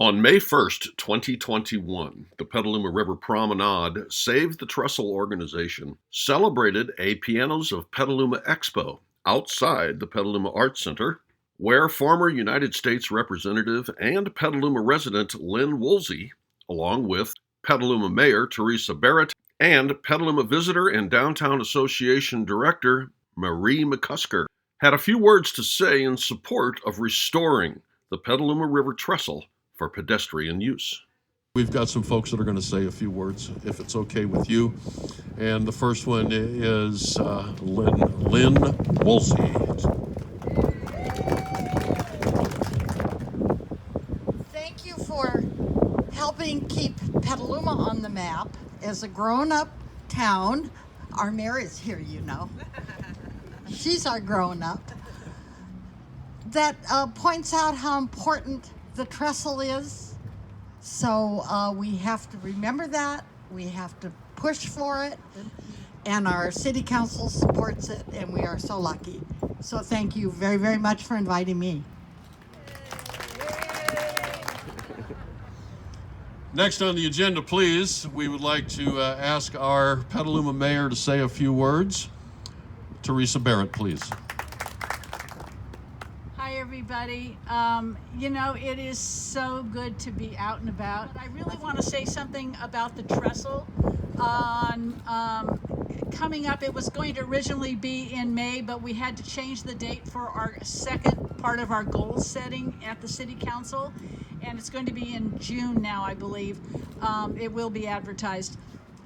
On May 1st, 2021, the Petaluma River Promenade SAVE the Trestle organization celebrated a Pianos of Petaluma Expo outside the Petaluma Arts Center, where former United States Representative and Petaluma resident Lynn Woolsey, along with Petaluma Mayor Teresa Barrett and Petaluma Visitor and Downtown Association Director Marie McCusker, had a few words to say in support of restoring the Petaluma River Trestle for pedestrian use. We've got some folks that are going to say a few words, if it's okay with you. And the first one is Lynn Woolsey. Thank you for helping keep Petaluma on the map. As a grown-up town, our mayor is here, you know. She's our grown-up. That points out how important the trestle is. So we have to remember that. We have to push for it. And our city council supports it, and we are so lucky. So thank you very, very much for inviting me. Next on the agenda, please, we would like to ask our Petaluma mayor to say a few words. Teresa Barrett, please. Hi, everybody. It is so good to be out and about. I really want to say something about the trestle. Coming up, it was going to originally be in May, but we had to change the date for our second part of our goal setting at the City Council, and it's going to be in June now, I believe. It will be advertised.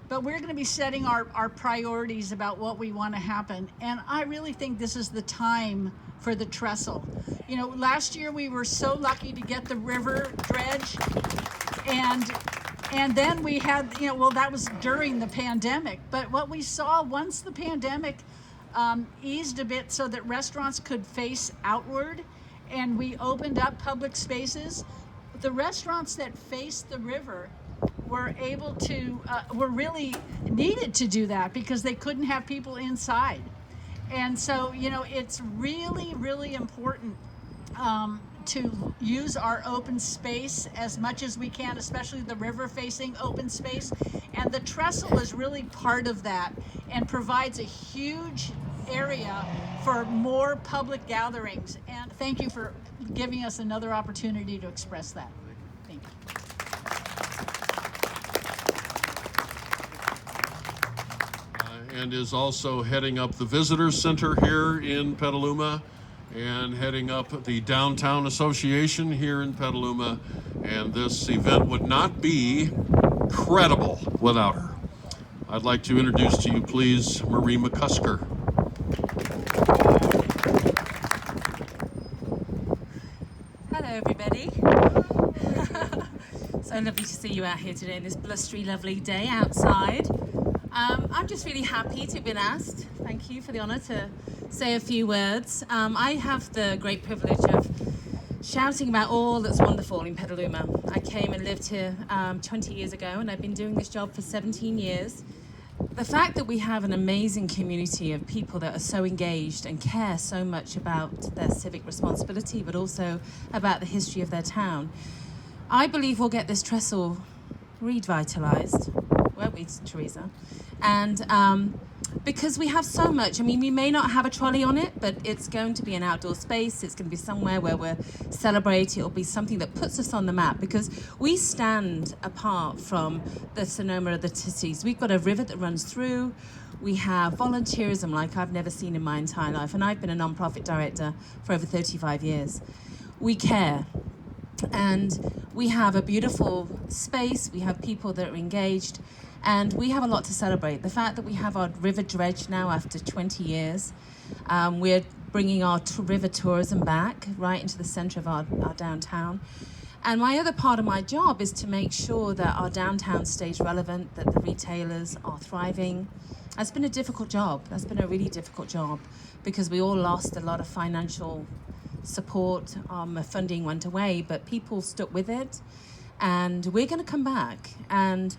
But we're going to be setting our priorities about what we want to happen, and I really think this is the time for the trestle. You know, last year we were so lucky to get the river dredge, and then we had, that was during the pandemic. But what we saw once the pandemic eased a bit so that restaurants could face outward and we opened up public spaces, the restaurants that faced the river were able to, were really needed to do that because they couldn't have people inside. And so, it's really, really important to use our open space as much as we can, especially the river-facing open space. And the trestle is really part of that and provides a huge area for more public gatherings. And thank you for giving us another opportunity to express that. Thank you. And is also heading up the Visitor Center here in Petaluma, and heading up the Downtown Association here in Petaluma. And this event would not be credible without her. I'd like to introduce to you, please, Marie McCusker. Hello, everybody. So lovely to see you out here today on this blustery, lovely day outside. I'm just really happy to have been asked. Thank you for the honor to say a few words. I have the great privilege of shouting about all that's wonderful in Petaluma. I came and lived here 20 years ago, and I've been doing this job for 17 years. The fact that we have an amazing community of people that are so engaged and care so much about their civic responsibility, but also about the history of their town, I believe we'll get this trestle revitalized, won't we, Teresa? And because we have so much. I mean, we may not have a trolley on it, but it's going to be an outdoor space. It's going to be somewhere where we're celebrating. It'll be something that puts us on the map because we stand apart from the Sonoma of the cities. We've got a river that runs through. We have volunteerism like I've never seen in my entire life. And I've been a nonprofit director for over 35 years. We care. And we have a beautiful space. We have people that are engaged. And we have a lot to celebrate. The fact that we have our river dredge now after 20 years, we're bringing our river tourism back right into the center of our downtown. And my other part of my job is to make sure that our downtown stays relevant, that the retailers are thriving. That's been a difficult job. That's been a really difficult job because we all lost a lot of financial support. Funding went away, but people stuck with it. And we're going to come back. And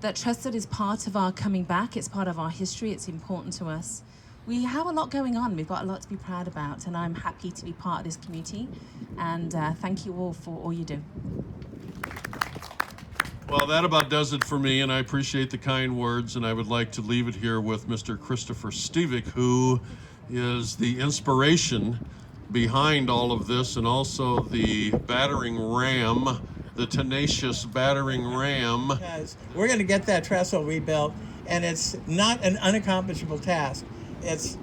that trestle is part of our coming back. It's part of our history. It's important to us. We have a lot going on. We've got a lot to be proud about, and I'm happy to be part of this community. And thank you all for all you do. Well, that about does it for me, and I appreciate the kind words, and I would like to leave it here with Mr. Christopher Stevick, who is the inspiration behind all of this, and also the battering ram, the tenacious battering ram. Because we're going to get that trestle rebuilt, and it's not an unaccomplishable task. It's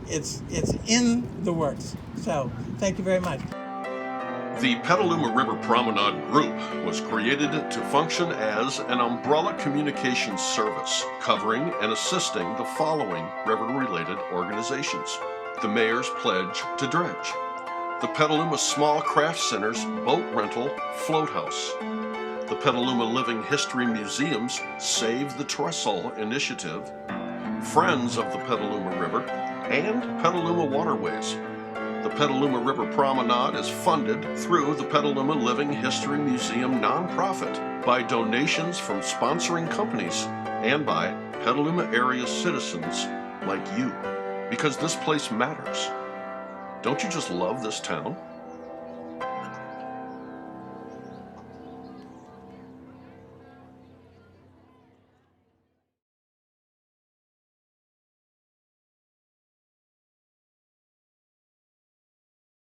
in the works. So thank you very much. The Petaluma River Promenade Group was created to function as an umbrella communications service covering and assisting the following river-related organizations: the Mayor's Pledge to Dredge, the Petaluma Small Craft Center's Boat Rental Float House, the Petaluma Living History Museum's Save the Trestle initiative, Friends of the Petaluma River, and Petaluma Waterways. The Petaluma River Promenade is funded through the Petaluma Living History Museum nonprofit by donations from sponsoring companies and by Petaluma area citizens like you, because this place matters. Don't you just love this town?